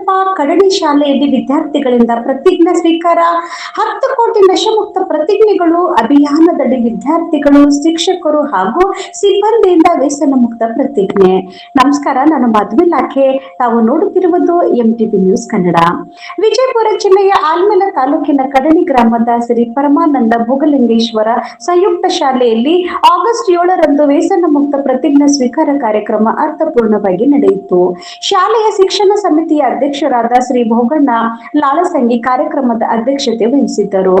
ಕಡಪ ಕಡಡಿ ಶಾಲೆಯಲ್ಲಿ ವಿದ್ಯಾರ್ಥಿಗಳಿಂದ ಪ್ರತಿಜ್ಞಾ ಸ್ವೀಕಾರ. 10 ಕೋಟಿ ನಶಮುಕ್ತ ಪ್ರತಿಜ್ಞೆಗಳು ಅಭಿಯಾನದಡಿ ವಿದ್ಯಾರ್ಥಿಗಳು, ಶಿಕ್ಷಕರು ಹಾಗೂ ಸಿಬ್ಬಂದಿಯಿಂದ ವ್ಯಸನ ಮುಕ್ತ ಪ್ರತಿಜ್ಞೆ. ನಮಸ್ಕಾರ, ನಾನು ಮಧು ಇಲಾಖೆ. ತಾವು ನೋಡುತ್ತಿರುವುದು MTV ನ್ಯೂಸ್ ಕನ್ನಡ. ವಿಜಯಪುರ ಜಿಲ್ಲೆಯ ಆಲ್ಮೇಲ ತಾಲೂಕಿನ ಕಡಣಿ ಗ್ರಾಮದ ಶ್ರೀ ಪರಮಾನಂದ ಭೋಗಲಿಂಗೇಶ್ವರ ಸಂಯುಕ್ತ ಶಾಲೆಯಲ್ಲಿ ಆಗಸ್ಟ್ 7ರಂದು ವ್ಯಸನ ಮುಕ್ತ ಪ್ರತಿಜ್ಞಾ ಸ್ವೀಕಾರ ಕಾರ್ಯಕ್ರಮ ಅರ್ಥಪೂರ್ಣವಾಗಿ ನಡೆಯಿತು. ಶಾಲೆಯ ಶಿಕ್ಷಣ ಸಮಿತಿಯ ಅಧ್ಯಕ್ಷರಾದ ಶ್ರೀ ಭೋಗಣ್ಣ ಲಾಳಸಂಗಿ ಕಾರ್ಯಕ್ರಮದ ಅಧ್ಯಕ್ಷತೆ ವಹಿಸಿದ್ದರು.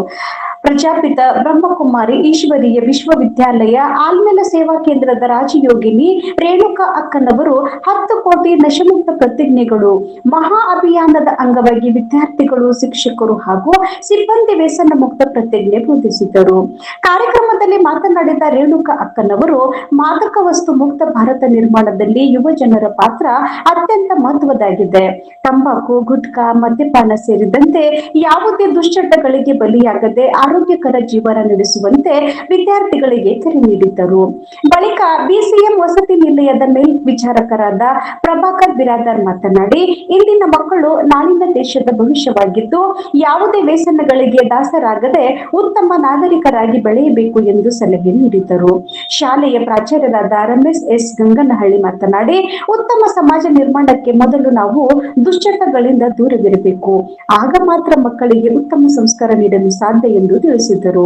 ಪ್ರಜಾಪಿತ ಬ್ರಹ್ಮಕುಮಾರಿ ಈಶ್ವರೀಯ ವಿಶ್ವವಿದ್ಯಾಲಯ ಆಲ್ಮೇಲ ಸೇವಾ ಕೇಂದ್ರದ ರಾಜಯೋಗಿನಿ ರೇಣುಕಾ ಅಕ್ಕನವರು 10 ಕೋಟಿ ನಶಮುಕ್ತ ಪ್ರತಿಜ್ಞೆಗಳು ಮಹಾ ಅಭಿಯಾನದ ಅಂಗವಾಗಿ ವಿದ್ಯಾರ್ಥಿಗಳು, ಶಿಕ್ಷಕರು ಹಾಗೂ ಸಿಬ್ಬಂದಿ ವ್ಯಸನ ಮುಕ್ತ ಪ್ರತಿಜ್ಞೆ ಬೋಧಿಸಿದರು. ಕಾರ್ಯಕ್ರಮದಲ್ಲಿ ಮಾತನಾಡಿದ ರೇಣುಕಾ ಅಕ್ಕನವರು, ಮಾದಕ ವಸ್ತು ಮುಕ್ತ ಭಾರತ ನಿರ್ಮಾಣದಲ್ಲಿ ಯುವ ಜನರ ಪಾತ್ರ ಅತ್ಯಂತ ಮಹತ್ವದಾಗಿದೆ. ತಂಬಾಕು, ಗುಟ್ಕಾ, ಮದ್ಯಪಾನ ಸೇರಿದಂತೆ ಯಾವುದೇ ದುಶ್ಚಟಗಳಿಗೆ ಬಲಿಯಾಗದೆ ಆರೋಗ್ಯಕರ ಜೀವನ ನಡೆಸುವಂತೆ ವಿದ್ಯಾರ್ಥಿಗಳಿಗೆ ಕರೆ ನೀಡಿದ್ದರು. ಬಳಿಕ BCM ವಸತಿ ನಿಲಯದ ಮೇಲ್ವಿಚಾರಕರಾದ ಪ್ರಭಾಕರ್ ಬಿರಾದಾರ್ ಮಾತನಾಡಿ, ಇಂದಿನ ಮಕ್ಕಳು ನಾಳಿನ ದೇಶದ ಭವಿಷ್ಯವಾಗಿದ್ದು, ಯಾವುದೇ ವ್ಯಸನಗಳಿಗೆ ದಾಸರಾಗದೆ ಉತ್ತಮ ನಾಗರಿಕರಾಗಿ ಬೆಳೆಯಬೇಕು ಎಂದು ಸಲಹೆ ನೀಡಿದರು. ಶಾಲೆಯ ಪ್ರಾಚಾರ್ಯರಾದ ರಮೇಶ್ ಎಸ್ ಗಂಗನಹಳ್ಳಿ ಮಾತನಾಡಿ, ಉತ್ತಮ ಸಮಾಜ ನಿರ್ಮಾಣಕ್ಕೆ ಮೊದಲು ನಾವು ದುಶ್ಚಟಗಳಿಂದ ದೂರವಿರಬೇಕು. ಆಗ ಮಾತ್ರ ಮಕ್ಕಳಿಗೆ ಉತ್ತಮ ಸಂಸ್ಕಾರ ನೀಡಲು ಸಾಧ್ಯ ಎಂದು ತಿಳಿಸಿದರು.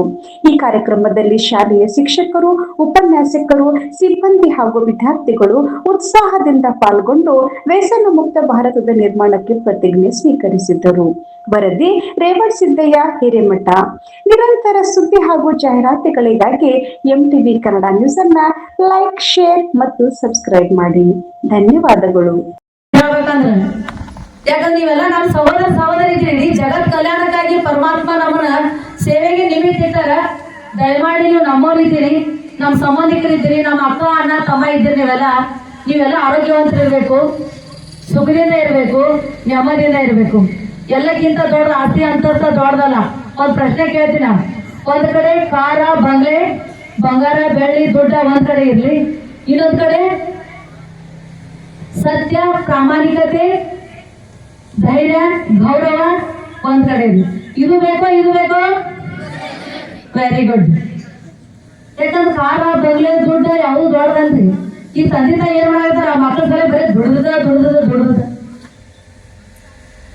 ಈ ಕಾರ್ಯಕ್ರಮದಲ್ಲಿ ಶಾಲೆಯ ಶಿಕ್ಷಕರು, ಉಪನ್ಯಾಸಕರು, ಸಿಬ್ಬಂದಿ ಹಾಗೂ ವಿದ್ಯಾರ್ಥಿಗಳು ಉತ್ಸಾಹದಿಂದ ಪಾಲ್ಗೊಂಡು ವ್ಯಸನ ಮುಕ್ತ ಭಾರತದ ನಿರ್ಮಾಣಕ್ಕೆ ಪ್ರತಿಜ್ಞೆ ಸ್ವೀಕರಿಸಿದರು. ವರದಿ ರೇವಣ್ ಸಿದ್ದಯ್ಯ, ಹಿರೇಮಠ. ನಿರಂತರ ಸುದ್ದಿ ಹಾಗೂ ಜಾಹೀರಾತುಗಳಿಗಾಗಿ MTV ಕನ್ನಡ ನ್ಯೂಸ್ ಅನ್ನ ಲೈಕ್, ಶೇರ್ ಮತ್ತು ಸಬ್ಸ್ಕ್ರೈಬ್ ಮಾಡಿ. ಧನ್ಯವಾದಗಳು. ಯಾಕಂದ್ರೆ ನೀವೆಲ್ಲ ನಮ್ಮ ಸಹೋದರ ಇದ್ದೀರಿ. ಜಗತ್ ಕಲ್ಯಾಣಕ್ಕಾಗಿ ಪರಮಾತ್ಮ ನಮ್ಮನ್ನ ಸೇವೆಗೆ ನಿಮಿತ್ತಿರ್ತಾರ. ದಯಮಾಡಿ ನೀವು ನಮ್ಮವರಿದ್ದೀರಿ, ನಮ್ಮ ಸಂಬಂಧಿಕರಿದ್ದೀರಿ, ನಮ್ಮ ಅಕ್ಕ ಅಣ್ಣ ತಮ್ಮ ಇದ್ದೀರಿ. ನೀವೆಲ್ಲ ಆರೋಗ್ಯವಂತರಿರ್ಬೇಕು, ಸುಖದಿಂದ ಇರಬೇಕು, ನೆಮ್ಮದಿಯಿಂದ ಇರಬೇಕು. ಎಲ್ಲಕ್ಕಿಂತ ದೊಡ್ಡ ಆಸ್ತಿ ಅಂತಸ್ತ ದೊಡ್ಡದಲ್ಲ. ಒಂದ್ ಪ್ರಶ್ನೆ ಕೇಳ್ತೀನಿ. ಒಂದ್ ಕಡೆ ಕಾರ, ಬಂಗ್ಲೆ, ಬಂಗಾರ, ಬೆಳ್ಳಿ, ದುಡ್ಡ ಒಂದ್ ಕಡೆ ಇರ್ಲಿ, ಇನ್ನೊಂದ್ ಕಡೆ ಸತ್ಯ, ಪ್ರಾಮಾಣಿಕತೆ, ಧೈರ್ಯ, ಗೌರವ ಒಂದ್ ಕಡೆ ಇರ್ಲಿ. ಇದು ಬೇಕೋ ಇದು ಬೇಕೋ? Very good. ಯಾಕಂದ್ರೆ ಕಾರ, ಬಂಗ್ಲೆ, ದುಡ್ಡ ಯಾವುದು ದೊಡ್ಡದಲ್ರಿ. ಈ ತಂದೆ ತಾಯಿ ಏನ್ ಮಾಡಾಕ್ತಾರ, ಮಕ್ಕಳ ಸಲ ಬರೀ ದುಡ್ದ.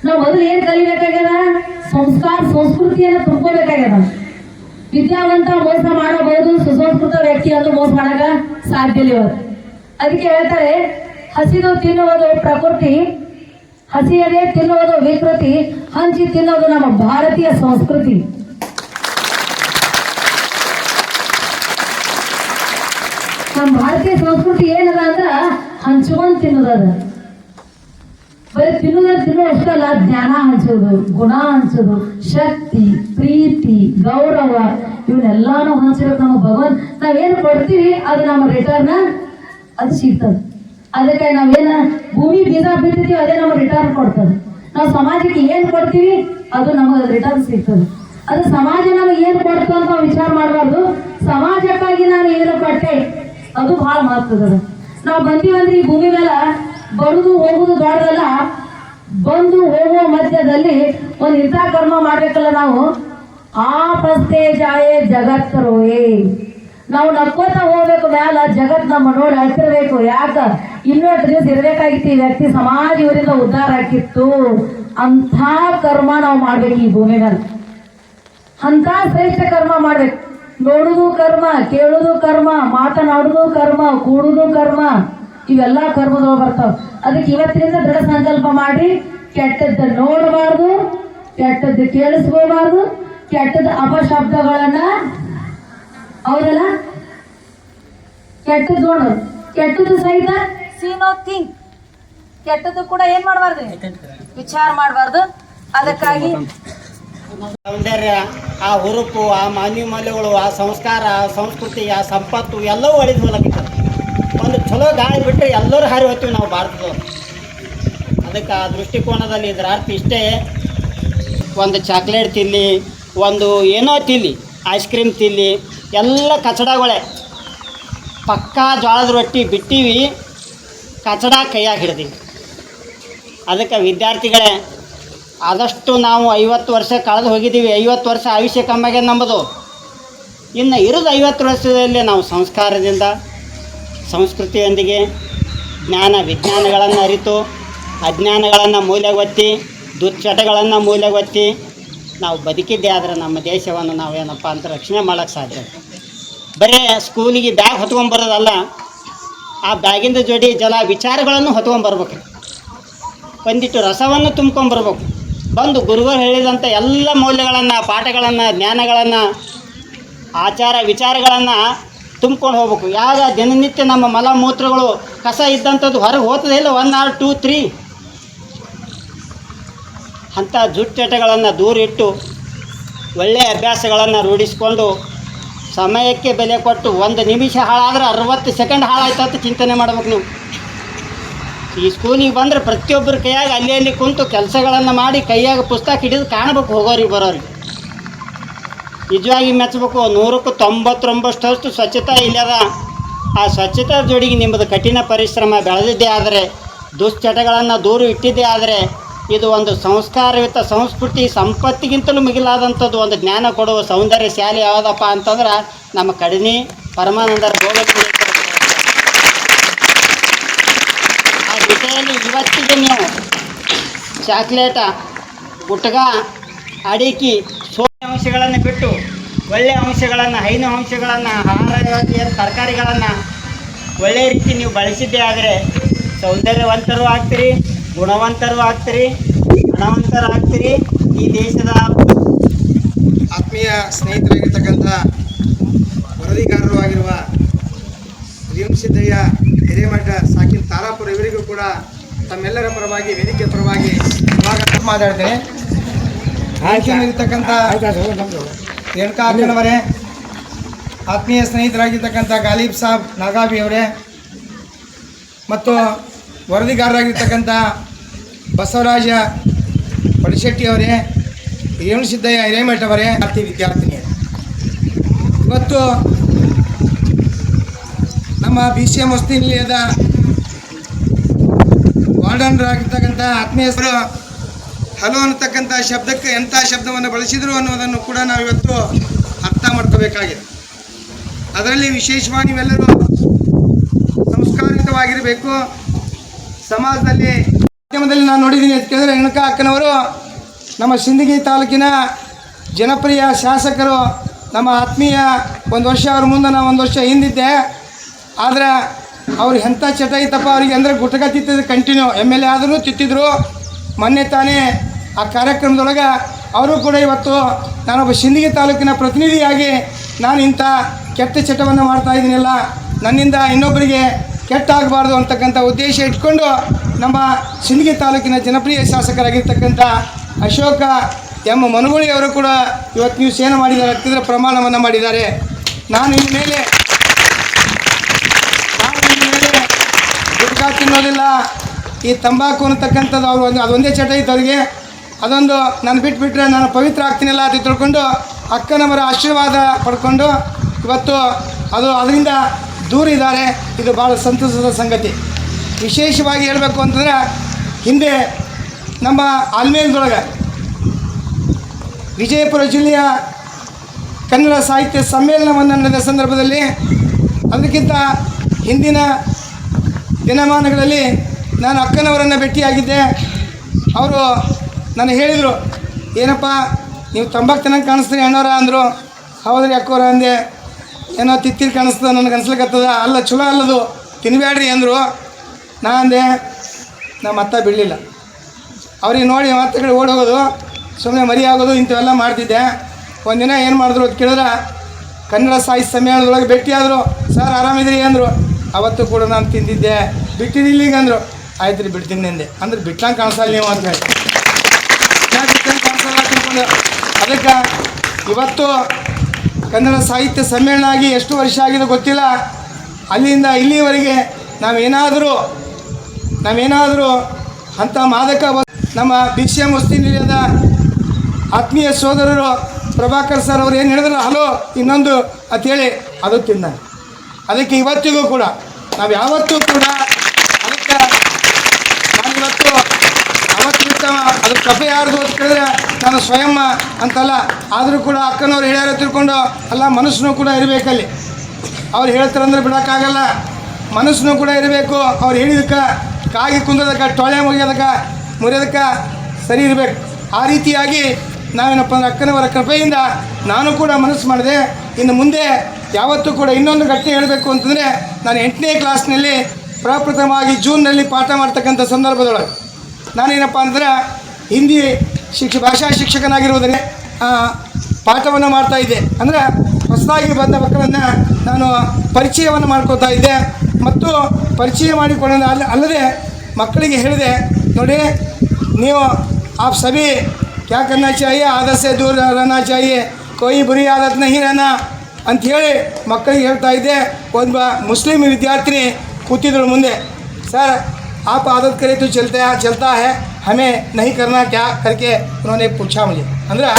ನಾವ್ ಮೊದಲು ಏನ್ ಕಲಿಬೇಕಾಗ್ಯದ? ಸಂಸ್ಕಾರ, ಸಂಸ್ಕೃತಿಯನ್ನ ತುಂಬ್ಕೋಬೇಕಾಗ್ಯದ. ವಿದ್ಯಾವಂತ ಮೋಸ ಮಾಡಬಹುದು, ಸುಸಂಸ್ಕೃತ ವ್ಯಕ್ತಿಯನ್ನು ಮೋಸ ಮಾಡಕ ಸಾಧ್ಯ ಇಲ್ಲ. ಅದಕ್ಕೆ ಹೇಳ್ತಾರೆ, ಹಸಿದು ತಿನ್ನುವುದು ಪ್ರಕೃತಿ, ಹಸಿಯದೇ ತಿನ್ನುವುದು ವಿಕೃತಿ, ಹಂಚಿ ತಿನ್ನೋದು ನಮ್ಮ ಭಾರತೀಯ ಸಂಸ್ಕೃತಿ. ನಮ್ಮ ಭಾರತೀಯ ಸಂಸ್ಕೃತಿ ಏನದ ಅಂದ್ರ ಹಂಚ್ಕೊಂಡ್ ತಿನ್ನೋದದ. ಬರೀ ತಿನ್ನೋ ಅಷ್ಟಲ್ಲ, ಜ್ಞಾನ ಹಂಚೋದು, ಗುಣ ಹಂಚೋದು, ಶಕ್ತಿ, ಪ್ರೀತಿ, ಗೌರವ ಇವನ್ನೆಲ್ಲಾನು ಹಂಚಬೇಕು. ನಮ್ಮ ಭಗವಂತ ನಾವೇನು ಕೊಡ್ತೀವಿ ಅದು ನಮ್ಮ ರಿಟರ್ನ್ ಅದು ಸಿಗ್ತದೆ. ಅದಕ್ಕೆ ನಾವೇನ ಭೂಮಿ ಬೀಜ ಬಿತ್ತೀವಿ ಅದೇ ನಮ್ಮ ರಿಟರ್ನ್ ಕೊಡ್ತದೆ. ನಾವು ಸಮಾಜಕ್ಕೆ ಏನ್ ಕೊಡ್ತೀವಿ ಅದು ನಮಗೆ ರಿಟರ್ನ್ ಸಿಗ್ತದೆ. ಅದು ಸಮಾಜ ನಮಗೆ ಏನ್ ಕೊಡ್ತು ಅಂತ ನಾವು ವಿಚಾರ ಮಾಡಬಾರ್ದು. ಸಮಾಜಕ್ಕಾಗಿ ನಾನು ಏನು ಕೊಟ್ಟೆ ಅದು ಬಹಳ ಮಹತ್ವದ. ನಾವು ಬಂದೀವಂದ್ರೆ ಈ ಭೂಮಿ ಮೇಲೆ ಬರುದು ಹೋಗುದು ದೊಡ್ಡದಲ್ಲ, ಬಂದು ಹೋಗುವ ಮಧ್ಯದಲ್ಲಿ ಒಂದು ಇಂಥ ಕರ್ಮ ಮಾಡ್ಬೇಕಲ್ಲ. ನಾವು ಆಪಸ್ತೆ ಜಾಯೇ ಜಗತ್ ರೋಯೇ. ನಾವು ನಕ್ಕೋತ ಹೋಗ್ಬೇಕು ಮ್ಯಾಲ, ಜಗತ್ ನಮ್ಮ ನೋಡಿ ಹತ್ತಿರಬೇಕು. ಯಾಕ ಇನ್ನೊಂದು ದಿವಸ ಇರ್ಬೇಕಾಗಿತ್ತು, ಈ ವ್ಯಕ್ತಿ ಸಮಾಜ ಇವರಿಂದ ಉದ್ಧಾರ ಆಗಿತ್ತು. ಅಂಥ ಕರ್ಮ ನಾವು ಮಾಡ್ಬೇಕು ಈ ಭೂಮಿ ಮೇಲೆ. ಅಂತ ಶ್ರೇಷ್ಠ ಕರ್ಮ ಮಾಡ್ಬೇಕು. ನೋಡುದು ಕರ್ಮ, ಕೇಳುದು ಕರ್ಮ, ಮಾತನಾಡುದು ಕರ್ಮ, ಕೂಡುದು ಕರ್ಮ, ಇವೆಲ್ಲ ಕರ್ಮದೊಳಗೆ ಬರ್ತಾವ. ಅದಕ್ಕೆ ಇವತ್ತಿನಿಂದ ದೃಢ ಸಂಕಲ್ಪ ಮಾಡಿ, ಕೆಟ್ಟದ್ದು ನೋಡಬಾರ್ದು, ಕೆಟ್ಟದ್ದು ಕೇಳಿಸ್ಕೋಬಾರ್ದು, ಕೆಟ್ಟದ ಅಪಶಬ್ದಗಳನ್ನ ಅವರೆಲ್ಲ ಕೆಟ್ಟದ್ದು ನೋಡೋದು, ಕೆಟ್ಟದ್ದು ಸಹಿತ ಸೀನೋ ಥಿಂಕ್, ಕೆಟ್ಟದ್ದು ಕೂಡ ಏನ್ ಮಾಡಬಾರ್ದು, ವಿಚಾರ ಮಾಡಬಾರ್ದು. ಅದಕ್ಕಾಗಿ ಸೌಂದರ್ಯ, ಆ ಹುರುಪು, ಆ ಮಾನ್ಯಮೌಲ್ಯಗಳು, ಆ ಸಂಸ್ಕಾರ, ಆ ಸಂಸ್ಕೃತಿ, ಆ ಸಂಪತ್ತು ಎಲ್ಲವೂ ಅಳಿದು ಹೋಗ್ಲಕ್ಕಿತ್ತು. ಒಂದು ಚಲೋ ಗಾಳಿ ಬಿಟ್ಟರೆ ಎಲ್ಲರೂ ಹಾರಿ ಹೋಗ್ತೀವಿ ನಾವು ಭಾರತದವರು. ಅದಕ್ಕೆ ಆ ದೃಷ್ಟಿಕೋನದಲ್ಲಿ ಇದರ ಅರ್ಥ ಇಷ್ಟೇ. ಒಂದು ಚಾಕ್ಲೇಟ್ ತಿನ್ನಿ, ಒಂದು ಏನೋ ತಿನ್ನಿ, ಐಸ್ ಕ್ರೀಮ್ ತಿನ್ನಿ, ಎಲ್ಲ ಕಚಡಗಳೇ. ಪಕ್ಕಾ ಜೋಳದ ರೊಟ್ಟಿ ಬಿಟ್ಟಿವಿ, ಕಚಡ ಕೈಯಾಗಿ ಹಿಡ್ದೀವಿ. ಅದಕ್ಕೆ ವಿದ್ಯಾರ್ಥಿಗಳೇ, ಆದಷ್ಟು ನಾವು 50 ವರ್ಷ ಕಳೆದು ಹೋಗಿದ್ದೀವಿ. 50 ವರ್ಷ ಆಯುಷ್ಯ ಕಮ್ಮಿಗೆ ನಂಬೋದು. ಇನ್ನು ಇರೋದು 50 ವರ್ಷದಲ್ಲಿ ನಾವು ಸಂಸ್ಕಾರದಿಂದ, ಸಂಸ್ಕೃತಿಯೊಂದಿಗೆ ಜ್ಞಾನ ವಿಜ್ಞಾನಗಳನ್ನು ಅರಿತು, ಅಜ್ಞಾನಗಳನ್ನು ಮೂಲೆಗೊತ್ತಿ, ದುಶ್ಚಟಗಳನ್ನು ಮೂಲೆಗೊತ್ತಿ ನಾವು ಬದುಕಿದ್ದೇ ಆದರೆ ನಮ್ಮ ದೇಶವನ್ನು ನಾವೇನಪ್ಪ ಅಂತ ರಕ್ಷಣೆ ಮಾಡೋಕ್ಕೆ ಸಾಧ್ಯ. ಬರೀ ಸ್ಕೂಲಿಗೆ ಬ್ಯಾಗ್ ಹೊತ್ಕೊಂಬರೋದಲ್ಲ, ಆ ಬ್ಯಾಗಿಂದ ಜೋಡಿ ವಿಚಾರಗಳನ್ನು ಹೊತ್ಕೊಂಬರ್ಬೇಕು. ಒಂದಿಟ್ಟು ರಸವನ್ನು ತುಂಬ್ಕೊಂಬರ್ಬೇಕು. ಬಂದು ಗುರುಗಳು ಹೇಳಿದಂಥ ಎಲ್ಲ ಮೌಲ್ಯಗಳನ್ನು, ಪಾಠಗಳನ್ನು, ಜ್ಞಾನಗಳನ್ನು, ಆಚಾರ ವಿಚಾರಗಳನ್ನು ತುಂಬ್ಕೊಂಡು ಹೋಗ್ಬೇಕು. ಯಾವಾಗ ದಿನನಿತ್ಯ ನಮ್ಮ ಮಲಮೂತ್ರಗಳು ಕಸ ಇದ್ದಂಥದ್ದು ಹೊರಗೆ ಹೋಗ್ತದೆ ಇಲ್ಲ, 1 or 2 3 ಅಂಥ ದುಶ್ಚಟಗಳನ್ನು ದೂರಿಟ್ಟು ಒಳ್ಳೆಯ ಅಭ್ಯಾಸಗಳನ್ನು ರೂಢಿಸ್ಕೊಂಡು ಸಮಯಕ್ಕೆ ಬೆಲೆ ಕೊಟ್ಟು 1 ನಿಮಿಷ ಹಾಳಾದ್ರೆ 60 ಸೆಕೆಂಡ್ ಹಾಳಾಯ್ತು ಅಂತ ಚಿಂತನೆ ಮಾಡ್ಬೇಕು. ನೀವು ಈ ಸ್ಕೂಲಿಗೆ ಬಂದರೆ ಪ್ರತಿಯೊಬ್ಬರ ಕೈಯಾಗ ಅಲ್ಲಿ ಕುಂತು ಕೆಲಸಗಳನ್ನು ಮಾಡಿ ಕೈಯಾಗ ಪುಸ್ತಕ ಹಿಡಿದು ಕಾಣಬೇಕು ಹೋಗೋರಿಗೆ ಬರೋರಿಗೆ. ನಿಜವಾಗಿ ಮೆಚ್ಚಬೇಕು. 100ಕ್ಕೆ 99% ಸ್ವಚ್ಛತಾ ಇಲ್ಲದ. ಆ ಸ್ವಚ್ಛತಾ ಜೋಡಿಗೆ ನಿಮ್ಮದು ಕಠಿಣ ಪರಿಶ್ರಮ ಬೆಳೆದಿದ್ದೇ ಆದರೆ, ದುಶ್ಚಟಗಳನ್ನು ದೂರ ಇಟ್ಟಿದ್ದೇ ಆದರೆ, ಇದು ಒಂದು ಸಂಸ್ಕಾರಯುತ ಸಂಸ್ಕೃತಿ ಸಂಪತ್ತಿಗಿಂತಲೂ ಮಿಗಿಲಾದಂಥದ್ದು ಒಂದು ಜ್ಞಾನ ಕೊಡುವ ಸೌಂದರ್ಯ ಶಾಲೆ ಯಾವುದಪ್ಪ ಅಂತಂದ್ರೆ ನಮ್ಮ ಕಡಿಮೆ ಪರಮಾನಂದರ ಗೋವಿಂದ. ಆ ವಿಷಯದಲ್ಲಿ ಇವತ್ತಿಗೆ ನೀವು ಚಾಕ್ಲೇಟ, ಗುಟ್ಕ, ಅಡಿಕೆ, ಸೋನೆ ಅಂಶಗಳನ್ನು ಬಿಟ್ಟು ಒಳ್ಳೆಯ ಅಂಶಗಳನ್ನು, ಹೈನು ಅಂಶಗಳನ್ನು, ಆಹಾರ ತರಕಾರಿಗಳನ್ನು ಒಳ್ಳೆಯ ರೀತಿ ನೀವು ಬಳಸಿದ್ದೇ ಆದರೆ ಸೌಂದರ್ಯವಂತರೂ ಆಗ್ತೀರಿ, ಗುಣವಂತರು ಆಗ್ತೀರಿ, ಹಣವಂತರು ಆಗ್ತೀರಿ. ಈ ದೇಶದ ಆತ್ಮೀಯ ಸ್ನೇಹಿತರಾಗಿರ್ತಕ್ಕಂಥ ವರದಿಗಾರರು ಆಗಿರುವ ರೇವಣಸಿದ್ದಯ್ಯ ಹಿರೇಮಠ ಸಾಕಿನ ತಾರಾಪುರ ಇವರಿಗೂ ಕೂಡ ತಮ್ಮೆಲ್ಲರ ಪರವಾಗಿ, ವೇದಿಕೆ ಪರವಾಗಿ ಸ್ವಾಗತ ಮಾತಾಡ್ತೇನೆ. ಇರ್ತಕ್ಕಂಥ ರೇಣುಕಾ ಅಕ್ಕನವರೇ, ಆತ್ಮೀಯ ಸ್ನೇಹಿತರಾಗಿರ್ತಕ್ಕಂಥ ಗಾಲಿಬ್ ಸಾಬ್ ನಾಗಾಬಿ ಅವರೇ ಮತ್ತು ವರದಿಗಾರರಾಗಿರ್ತಕ್ಕಂಥ ಬಸವರಾಜ ಪಡಿಶೆಟ್ಟಿ ಅವರೇ, ರೇವಣಸಿದ್ದಯ್ಯ ಹಿರೇಮಠ ಅವರೇ, ವಿದ್ಯಾರ್ಥಿನಿಯರು, ಇವತ್ತು ನಮ್ಮ BCM ವಸತಿ ನಿಲಯದ ವಾರ್ಡನ್ರಾಗಿರ್ತಕ್ಕಂಥ ಆತ್ಮೀಯರು ಹಲೋ ಅನ್ನತಕ್ಕಂಥ ಶಬ್ದಕ್ಕೆ ಎಂಥ ಶಬ್ದವನ್ನು ಬಳಸಿದರು ಅನ್ನೋದನ್ನು ಕೂಡ ನಾವಿವತ್ತು ಅರ್ಥ ಮಾಡ್ಕೋಬೇಕಾಗಿದೆ. ಅದರಲ್ಲಿ ವಿಶೇಷವಾಗಿ ನೀವೆಲ್ಲರೂ ಸಂಸ್ಕಾರಯುತವಾಗಿರಬೇಕು. ಸಮಾಜದಲ್ಲಿ ಮಾಧ್ಯಮದಲ್ಲಿ ನಾನು ನೋಡಿದ್ದೀನಿ ಅಂತ ಕೇಳಿದ್ರೆ, ರೇಣುಕಾ ಅಕ್ಕನವರು ನಮ್ಮ ಸಿಂದಗಿ ತಾಲೂಕಿನ ಜನಪ್ರಿಯ ಶಾಸಕರು, ನಮ್ಮ ಆತ್ಮೀಯ. 1 ವರ್ಷ ಅವ್ರ ಮುಂದೆ ನಾನು 1 ವರ್ಷ ಹಿಂದಿದ್ದೆ. ಆದರೆ ಅವ್ರು ಎಂಥ ಚಟ ಇತ್ತಪ್ಪ ಅವರಿಗೆ ಅಂದರೆ, ಗುಟ್ಕ ತಿತ್ತಿದ್ರು ಕಂಟಿನ್ಯೂ. MLA ಆದರೂ ತಿತ್ತಿದ್ರು. ಮೊನ್ನೆ ತಾನೇ ಆ ಕಾರ್ಯಕ್ರಮದೊಳಗೆ ಅವರು ಕೂಡ ಇವತ್ತು ನಾನೊಬ್ಬ ಸಿಂದಗಿ ತಾಲೂಕಿನ ಪ್ರತಿನಿಧಿಯಾಗಿ ನಾನು ಇಂಥ ಕೆಟ್ಟ ಚಟವನ್ನು ಮಾಡ್ತಾಯಿದ್ದೀನಿಲ್ಲ, ನನ್ನಿಂದ ಇನ್ನೊಬ್ಬರಿಗೆ ಕೆಟ್ಟಾಗಬಾರ್ದು ಅಂತಕ್ಕಂಥ ಉದ್ದೇಶ ಇಟ್ಕೊಂಡು ನಮ್ಮ ಸಿಂದಗಿ ತಾಲೂಕಿನ ಜನಪ್ರಿಯ ಶಾಸಕರಾಗಿರ್ತಕ್ಕಂಥ ಅಶೋಕ ಎಂ ಮನಗೋಳಿ ಅವರು ಕೂಡ ಇವತ್ತು ನೀವು ಸೇನೆ ಮಾಡಿದ್ದಾರೆ, ಹತ್ತಿರ ಪ್ರಮಾಣವನ್ನು ಮಾಡಿದ್ದಾರೆ. ನಾನು ಇನ್ಮೇಲೆ ಗುಟ್ಕಾ ತಿನ್ನೋದಿಲ್ಲ, ಈ ತಂಬಾಕು ಅನ್ನತಕ್ಕಂಥದ್ದು ಅವರು ಅದೊಂದೇ ಚಟ ಇತ್ತು ಅವರಿಗೆ. ಅದೊಂದು ನಾನು ಬಿಟ್ಟುಬಿಟ್ರೆ ನಾನು ಪವಿತ್ರ ಆಗ್ತೀನಿಲ್ಲ ಅಂತ ತಿಳ್ಕೊಂಡು ಅಕ್ಕನವರ ಆಶೀರ್ವಾದ ಪಡ್ಕೊಂಡು ಇವತ್ತು ಅದರಿಂದ ದೂರ ಇದ್ದಾರೆ. ಇದು ಭಾಳ ಸಂತಸದ ಸಂಗತಿ. ವಿಶೇಷವಾಗಿ ಹೇಳಬೇಕು ಅಂತಂದರೆ, ಹಿಂದೆ ನಮ್ಮ ಆಲ್ಮೇಲದೊಳಗೆ ವಿಜಯಪುರ ಜಿಲ್ಲೆಯ ಕನ್ನಡ ಸಾಹಿತ್ಯ ಸಮ್ಮೇಳನವನ್ನು ನಡೆದ ಸಂದರ್ಭದಲ್ಲಿ, ಅದಕ್ಕಿಂತ ಹಿಂದಿನ ದಿನಮಾನಗಳಲ್ಲಿ ನಾನು ಅಕ್ಕನವರನ್ನು ಭೇಟಿಯಾಗಿದ್ದೆ. ಅವರು ನನಗೆ ಹೇಳಿದರು, ಏನಪ್ಪ ನೀವು ತಂಬಾಕು ತಿನ್ನಂಗೆ ಕಾಣಿಸ್ತೀರಿ ಅಣ್ಣವ್ರ ಅಂದರು. ಹೌದ್ರಿ ಅಕ್ಕೋರ ಅಂದೆ. ಏನೋ ತಿತ್ತಿರಿ ಕಾಣಿಸ್ತದೆ ನನಗೆ ಅನ್ಸ್ಲಿಕ್ಕತ್ತದ. ಅಲ್ಲ, ಚಲೋ ಅಲ್ಲದು, ತಿನ್ನಬೇಡ್ರಿ ಅಂದರು. ನಾ ಅಂದೆ, ನಮ್ಮ ಅತ್ತ ಬಿಡಲಿಲ್ಲ. ಅವ್ರಿಗೆ ನೋಡಿ ಮತ್ತೆ ಕಡೆ ಓಡಿ ಹೋಗೋದು, ಸುಮ್ಮನೆ ಮರಿ ಆಗೋದು, ಇಂಥವೆಲ್ಲ ಮಾಡ್ತಿದ್ದೆ. ಒಂದಿನ ಏನು ಮಾಡಿದ್ರು ಅಂತ ಕೇಳಿದ್ರೆ, ಕನ್ನಡ ಸಾಹಿತ್ಯ ಸಮ್ಮೇಳನದೊಳಗೆ ಭೇಟಿಯಾದರು. ಸರ್ ಆರಾಮಿದ್ರಿ ಅಂದರು. ಅವತ್ತು ಕೂಡ ನಾನು ತಿಂದಿದ್ದೆ, ಬಿಟ್ಟಿದ್ದಿಲ್ಲ ಈಗ ಅಂದರು. ಆಯ್ತು ರೀ ಬಿಡ್ತೀನಿ ಅಂದೆ. ಅಂದ್ರೆ ಬಿಟ್ಟಂಗೆ ಕಾಣಿಸಲ್ಲ ನೀವು ಅಂತ ಹೇಳಿ, ಬಿಟ್ಟಂಗೆ ಕಾಣಿಸಲ್ಲ ತಿಳ್ಕೊಂಡು. ಅದಕ್ಕೆ ಇವತ್ತು ಕನ್ನಡ ಸಾಹಿತ್ಯ ಸಮ್ಮೇಳನ ಆಗಿ ಎಷ್ಟು ವರ್ಷ ಆಗಿದೆ ಗೊತ್ತಿಲ್ಲ. ಅಲ್ಲಿಂದ ಇಲ್ಲಿವರೆಗೆ ನಾವೇನಾದರೂ ಅಂಥ ಮಾದಕ ನಮ್ಮ BCM ವಸತಿ ನಿಲಯದ ಆತ್ಮೀಯ ಸೋದರರು ಪ್ರಭಾಕರ್ ಸರ್ ಅವರು ಏನು ಹೇಳಿದ್ರು, ಹಲೋ ಇನ್ನೊಂದು ಅಂಥೇಳಿ ಅದು ತಿಂದ. ಅದಕ್ಕೆ ಇವತ್ತಿಗೂ ಕೂಡ ನಾವು ಯಾವತ್ತೂ ಕೂಡ ಅದಕ್ಕೆ ನಾನಿವತ್ತು ಅದ್ರ ಕಫೆ ಯಾರ್ದು ಅಂತ ಕೇಳಿದ್ರೆ ನಾನು ಸ್ವಯಂ ಅಂತಲ್ಲ, ಆದರೂ ಕೂಡ ಅಕ್ಕನವ್ರು ಹೇಳ್ಯಾರ ತಿಳ್ಕೊಂಡು ಅಲ್ಲ, ಮನಸ್ಸನ್ನು ಕೂಡ ಇರಬೇಕಲ್ಲಿ. ಅವ್ರು ಹೇಳ್ತಾರಂದ್ರೆ ಬಿಡೋಕ್ಕಾಗಲ್ಲ, ಮನಸ್ಸನ್ನು ಕೂಡ ಇರಬೇಕು. ಅವ್ರು ಹೇಳಿದಕ್ಕೆ ಕಾಗಿ ಕುಂದೋದಕ್ಕೆ, ಟೊಳೆ ಮುಗಿಯೋದಕ್ಕೆ, ಮುರಿಯೋದಕ್ಕೆ ಸರಿ ಇರಬೇಕು. ಆ ರೀತಿಯಾಗಿ ನಾವೇನಪ್ಪ ಅಂದ್ರೆ ಅಕ್ಕನವರ ಕೃಪೆಯಿಂದ ನಾನು ಕೂಡ ಮನಸ್ಸು ಮಾಡಿದೆ. ಇನ್ನು ಮುಂದೆ ಯಾವತ್ತೂ ಕೂಡ ಇನ್ನೊಂದು ಘಟನೆ ಹೇಳಬೇಕು ಅಂತಂದರೆ, ನಾನು 8ನೇ ಕ್ಲಾಸ್ನಲ್ಲಿ ಪ್ರಪ್ರಥಮವಾಗಿ ಜೂನ್ನಲ್ಲಿ ಪಾಠ ಮಾಡ್ತಕ್ಕಂಥ ಸಂದರ್ಭದೊಳಗೆ ನಾನೇನಪ್ಪ ಅಂದ್ರೆ ಹಿಂದಿ ಭಾಷಾ ಶಿಕ್ಷಕನಾಗಿರುವುದರಿಂದ ಪಾಠವನ್ನು ಮಾಡ್ತಾಯಿದ್ದೆ. ಅಂದರೆ ಹೊಸದಾಗಿ ಬಂದ ಮಕ್ಕಳನ್ನು ನಾನು ಪರಿಚಯವನ್ನು ಮಾಡ್ಕೋತಾ ಇದ್ದೆ. ಮತ್ತು ಪರಿಚಯ ಮಾಡಿಕೊಳ್ಳೋದು ಅಲ್ಲದೆ ಮಕ್ಕಳಿಗೆ ಹೇಳಿದೆ, ನೋಡಿ ನೀವು आप सभी क्या करना चाहिए, आदत से दूर रहना चाहिए, कोई बुरी आदत नहीं रहना ಅಂಥೇಳಿ ಮಕ್ಕಳಿಗೆ ಹೇಳ್ತಾ ಇದ್ದೆ. ಒಬ್ಬ ಮುಸ್ಲಿಂ ವಿದ್ಯಾರ್ಥಿನಿ ಕೂತಿದ್ರು ಮುಂದೆ. सर आप आदत करें तो चलता है, हमें नहीं करना क्या करके उन्होंने पूछा मुझे. ಅಂದ್ರೆ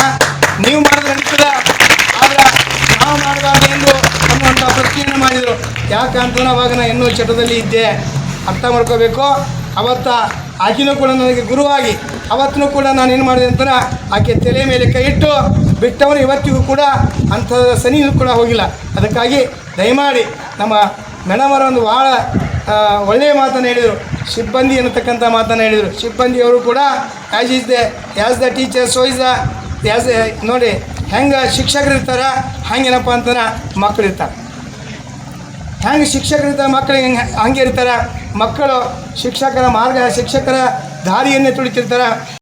ನೀವು ಮಾಡಿದ್ರೆ ನಡೀತದ, ಆದ್ರೆ ನಾವು ಮಾಡಬಾರ್ದು ಎಂದು ಅನ್ನುವಂಥ ಪ್ರಶ್ನೆಯನ್ನು ಮಾಡಿದರು. ಯಾಕಂತಂದ್ರೆ ಅವಾಗ ನಾನು ಇನ್ನೂ ಚಟದಲ್ಲಿ ಇದ್ದೆ, ಅರ್ಥ ಮಾಡ್ಕೋಬೇಕು. ಅವತ್ತು ಆಕೆನೂ ಕೂಡ ನನಗೆ ಗುರುವಾಗಿ ಅವತ್ತೂ ಕೂಡ ನಾನು ಏನು ಮಾಡಿದೆ ಅಂತಾರೆ, ಆಕೆ ತಲೆ ಮೇಲೆ ಕೈ ಇಟ್ಟು ಬಿಟ್ಟವರು ಇವತ್ತಿಗೂ ಕೂಡ ಅಂಥ ಸನಿಯೂ ಕೂಡ ಹೋಗಿಲ್ಲ. ಅದಕ್ಕಾಗಿ ದಯಮಾಡಿ ನಮ್ಮ ಮೇಡಮರ ಒಂದು ಭಾಳ ಒಳ್ಳೆಯ ಮಾತನ್ನು ಹೇಳಿದರು, ಸಿಬ್ಬಂದಿ ಅನ್ನತಕ್ಕಂಥ ಮಾತನ್ನು ಹೇಳಿದರು. ಸಿಬ್ಬಂದಿಯವರು ಕೂಡ as the teacher so is the ನೋಡಿ ಹೆಂಗೆ ಶಿಕ್ಷಕರು ಇರ್ತಾರೆ ಹಂಗೇನಪ್ಪ ಅಂತಂದ್ರೆ ಮಕ್ಕಳು ಇರ್ತಾರೆ. ಹೆಂಗೆ ಶಿಕ್ಷಕರಿರ್ತಾರೆ ಮಕ್ಕಳಿಗೆ ಹಂಗೆ ಇರ್ತಾರೆ. ಮಕ್ಕಳು ಶಿಕ್ಷಕರ ದಾರಿಯನ್ನೇ ತುಳಿತಿರ್ತಾರೆ.